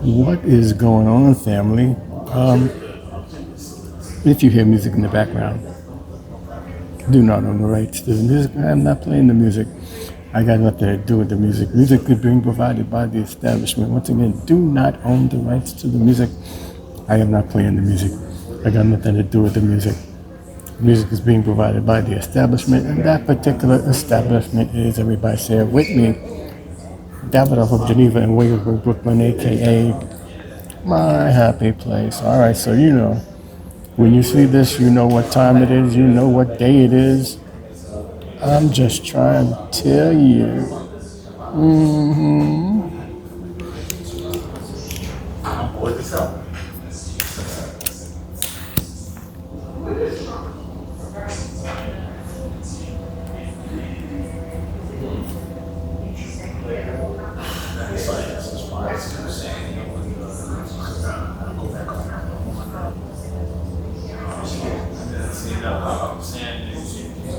What is going on, family? If you hear music in the background, do not own the rights to the music. I'm not playing the music. I got nothing to do with the music. Music is being provided by the establishment. Once again, do not own the rights to the music. I am not playing the music. I got nothing to do with the music. Music is being provided by the establishment, and that particular establishment is, everybody say it with me, Davidoff of Geneva and Williamsburg, Brooklyn, aka my happy place. All right, so when you see this, you know what time it is, you know what day it is. I'm just trying to tell you.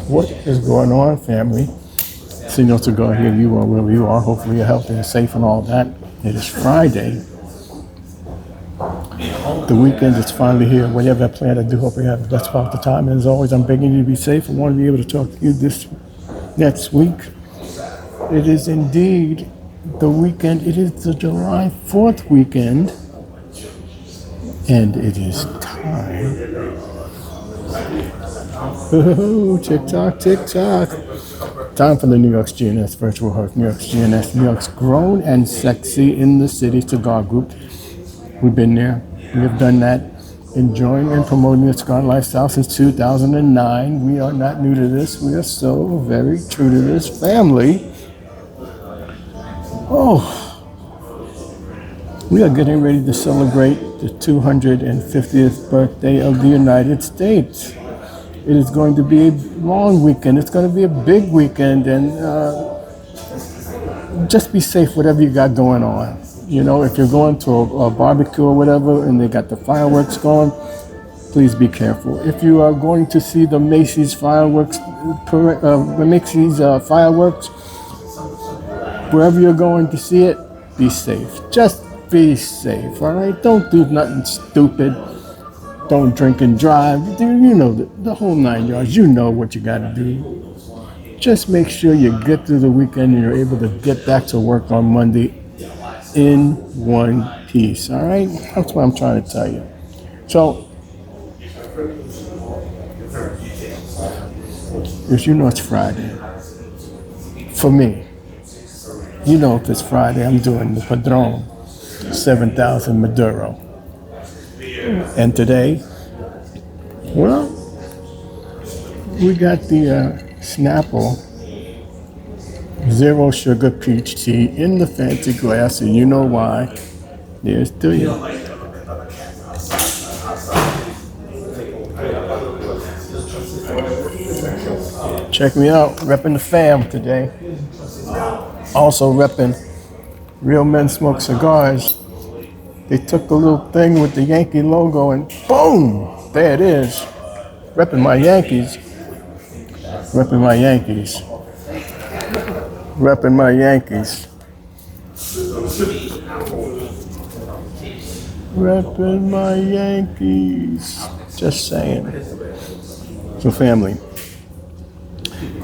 What is going on, family? Signal to go here. You are wherever you are. Hopefully you're healthy and safe and all that. It is Friday. The weekend is finally here. Whatever I plan to do, hope you have the best part of the time. And as always, I'm begging you to be safe. I want to be able to talk to you this next week. It is indeed the weekend. It is the July 4th weekend. And it is time. Oh, TikTok, TikTok. Time for the New York's G&S virtual Herf. New York's G&S, New York's grown and sexy in the city cigar group. We've been there. We have done that. Enjoying and promoting the cigar lifestyle since 2009. We are not new to this. We are so very true to this family. Oh, we are getting ready to celebrate the 250th birthday of the United States. It is going to be a long weekend. It's going to be a big weekend, and just be safe whatever you got going on. You know, if you're going to a barbecue or whatever and they got the fireworks going, please be careful. If you are going to see the Macy's fireworks, wherever you're going to see it, be safe. Just be safe, all right? Don't do nothing stupid. Don't drink and drive. You know the whole 9 yards. You know what you got to do. Just make sure you get through the weekend and you're able to get back to work on Monday in one piece. All right? That's what I'm trying to tell you. So, as you know, it's Friday. For me, you know, if it's Friday, I'm doing the Padron 7000 Maduro. And today, well, we got the Snapple Zero Sugar Peach Tea in the fancy glass, and you know why. There's to you. Check me out, repping the fam today. Also repping Real Men Smoke Cigars. They took the little thing with the Yankee logo and boom, there it is. Repping my Yankees. Repping my Yankees. Repping my Yankees. Repping my Yankees. Just saying. So family,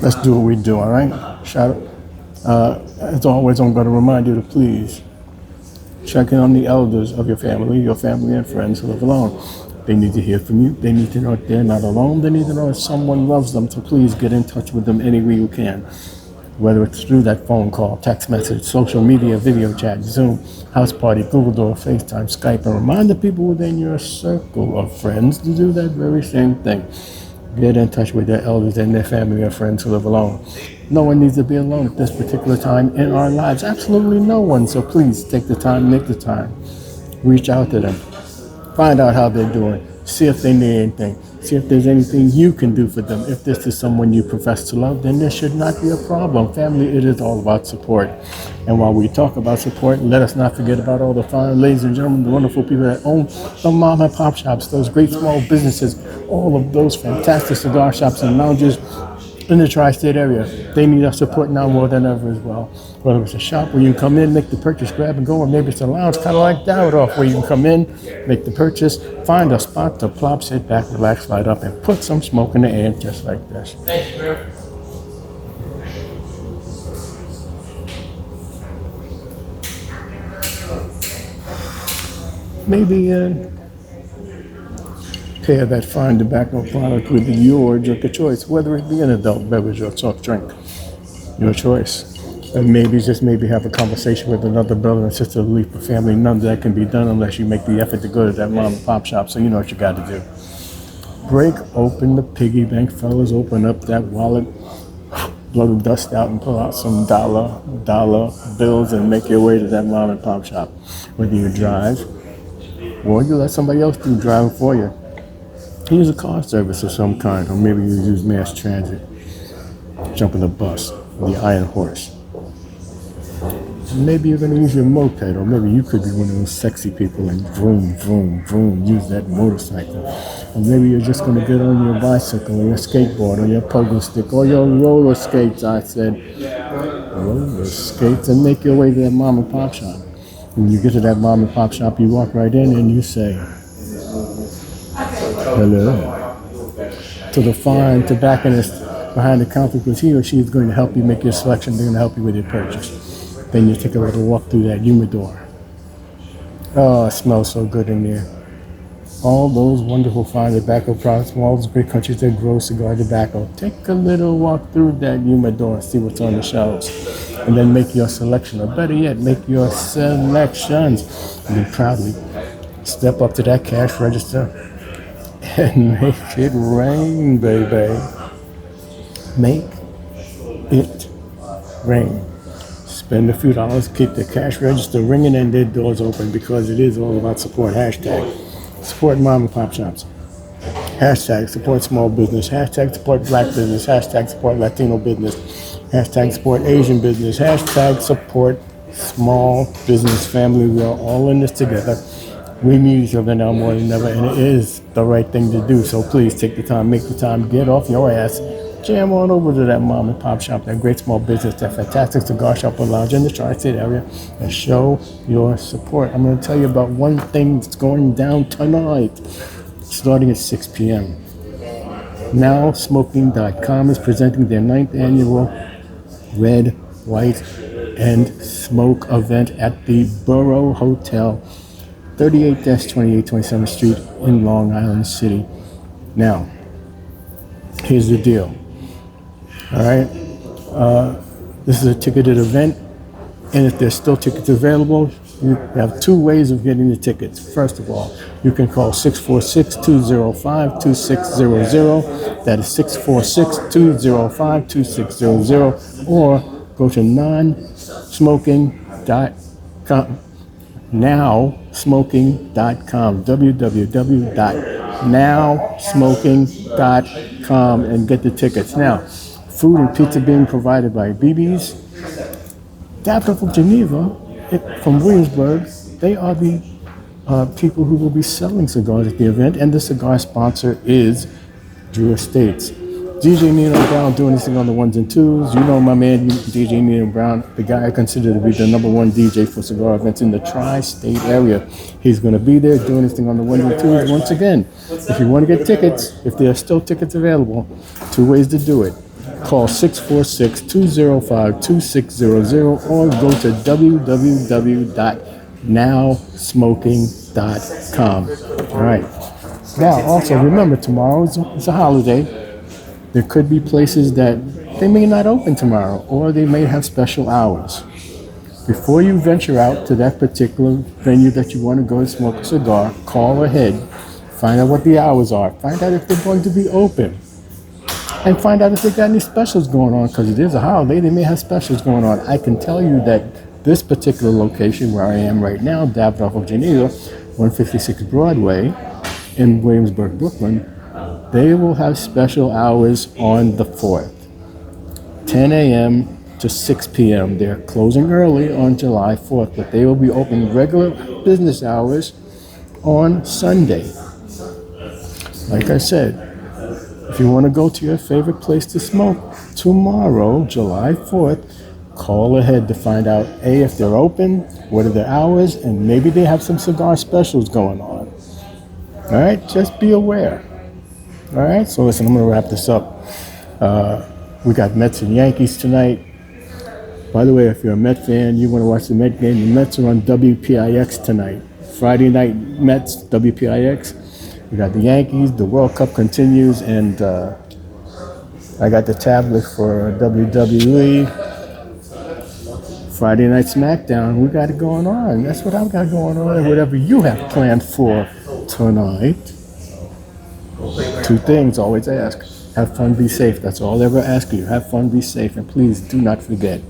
let's do what we do, all right? Shout out. As always, I'm going to remind you to please check in on the elders of your family and friends who live alone. They need to hear from you. They need to know that they're not alone. They need to know that someone loves them. So please get in touch with them any way you can. Whether it's through that phone call, text message, social media, video chat, Zoom, house party, Google Door, FaceTime, Skype, and remind the people within your circle of friends to do that very same thing. Get in touch with their elders and their family or friends who live alone. No one needs to be alone at this particular time in our lives. Absolutely no one. So please take the time, make the time. Reach out to them. Find out how they're doing. See if they need anything. See if there's anything you can do for them. If this is someone you profess to love, then there should not be a problem. Family, it is all about support. And while we talk about support, let us not forget about all the fine ladies and gentlemen, the wonderful people that own the mom and pop shops, those great small businesses, all of those fantastic cigar shops and lounges, in the tri-state area. They need our support now more than ever as well. Whether it's a shop where you can come in, make the purchase, grab and go, or maybe it's a lounge kind of like Davidoff where you can come in, make the purchase, find a spot to plop, sit back, relax, light up, and put some smoke in the air just like this. Maybe pair that fine tobacco product with your drink of choice, whether it be an adult beverage or soft drink, your choice. And maybe have a conversation with another brother and sister of the Leaper family. None of that can be done unless you make the effort to go to that mom and pop shop, so you know what you got to do. Break open the piggy bank, fellas, open up that wallet, blow the dust out and pull out some dollar bills and make your way to that mom and pop shop. Whether you drive or you let somebody else do driving for you. Use a car service of some kind, or maybe you use mass transit. Jump on the bus, or the Iron Horse. Maybe you're going to use your moped, or maybe you could be one of those sexy people and vroom, vroom, vroom, use that motorcycle. Or maybe you're just going to get on your bicycle, or your skateboard, or your pogo stick, or your roller skates, I said. Roller skates, and make your way to that mom and pop shop. When you get to that mom and pop shop, you walk right in and you say, hello, to the fine tobacconist behind the counter, because he or she is going to help you make your selection. They're going to help you with your purchase. Then you take a little walk through that humidor. Oh, it smells so good in there. All those wonderful fine tobacco products from all those great countries that grow cigar tobacco. Take a little walk through that humidor and see what's on the shelves. And then make your selection, or better yet, make your selections. And then proudly step up to that cash register and make it rain, baby. Make it rain. Spend a few dollars, keep the cash register ringing and their doors open, because it is all about support. Hashtag support mom and pop shops. Hashtag support small business. Hashtag support black business. Hashtag support Latino business. Hashtag support Asian business. Hashtag support small business family. We are all in this together. We need each other now more than ever, and it is the right thing to do. So please take the time, make the time, get off your ass, jam on over to that mom and pop shop, that great small business, that fantastic cigar shop or lounge in the tri-state area, and show your support. I'm going to tell you about one thing that's going down tonight, starting at 6 p.m. NowSmoking.com is presenting their 9th annual Red, White, and Smoke event at the Borough Hotel, 38-2827th Street in Long Island City. Now, here's the deal. All right, this is a ticketed event, and if there's still tickets available, you have two ways of getting the tickets. First of all, you can call 646-205-2600. That is 646-205-2600, or go to nowsmoking.com. www.nowsmoking.com and get the tickets. Now, food and pizza being provided by BB's. Davidoff of Geneva from Williamsburg, they are the people who will be selling cigars at the event, and the cigar sponsor is Drew Estates. DJ Nino Brown doing this thing on the ones and twos. You know my man, DJ Nino Brown, the guy I consider to be the #1 DJ for cigar events in the tri-state area. He's going to be there doing this thing on the ones and twos once again. If you want to get tickets, if there are still tickets available, two ways to do it. Call 646-205-2600 or go to www.nowsmoking.com. All right. Now, also remember, tomorrow is a holiday. There could be places that they may not open tomorrow, or they may have special hours. Before you venture out to that particular venue that you want to go and smoke a cigar, call ahead, find out what the hours are, find out if they're going to be open, and find out if they got any specials going on, because it is a holiday, they may have specials going on. I can tell you that this particular location where I am right now, Davidoff of Geneva, 156 Broadway in Williamsburg, Brooklyn, they will have special hours on the 4th, 10 a.m. to 6 p.m. They're closing early on July 4th, but they will be open regular business hours on Sunday. Like I said, if you want to go to your favorite place to smoke, tomorrow, July 4th, call ahead to find out A, if they're open, what are their hours, and maybe they have some cigar specials going on. All right, just be aware. All right, so listen, I'm going to wrap this up. We got Mets and Yankees tonight. By the way, if you're a Met fan, you want to watch the Met game, the Mets are on WPIX tonight. Friday night Mets, WPIX. We got the Yankees, the World Cup continues, and I got the tablet for WWE. Friday Night SmackDown, we got it going on. That's what I've got going on, and whatever you have planned for tonight. Two things, always ask. Have fun, be safe. That's all I ever ask you. Have fun, be safe, and please do not forget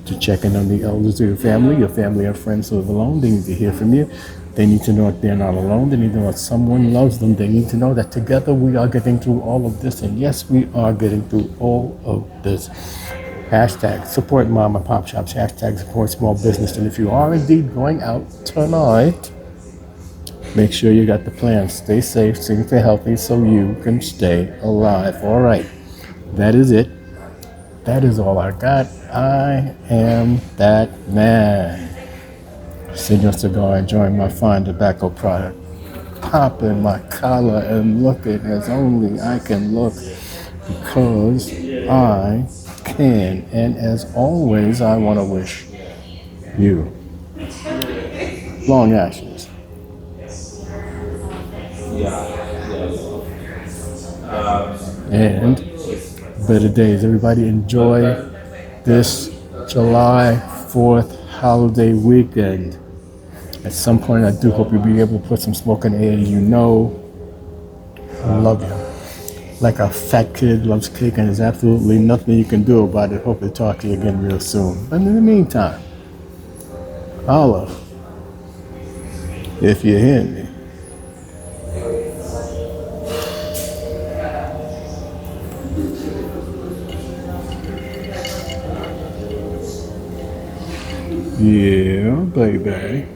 to check in on the elders of your family and friends who live alone. They need to hear from you. They need to know that they're not alone. They need to know that someone loves them. They need to know that together we are getting through all of this. And yes, we are getting through all of this. Hashtag support mom and pop shops. Hashtag support small business. And if you are indeed going out tonight, make sure you got the plan. Stay safe, stay healthy so you can stay alive. All right. That is it. That is all I got. I am that man. Sitting your cigar, enjoying my fine tobacco product. Popping my collar and looking as only I can look because I can. And as always, I want to wish you long ashes. And better days. Everybody enjoy this July 4th holiday weekend. At some point, I do hope you'll be able to put some smoke in the air. You know, I love you. Like a fat kid loves cake, and there's absolutely nothing you can do about it. Hope to talk to you again real soon. But in the meantime, holla if you hear me. Yeah, baby.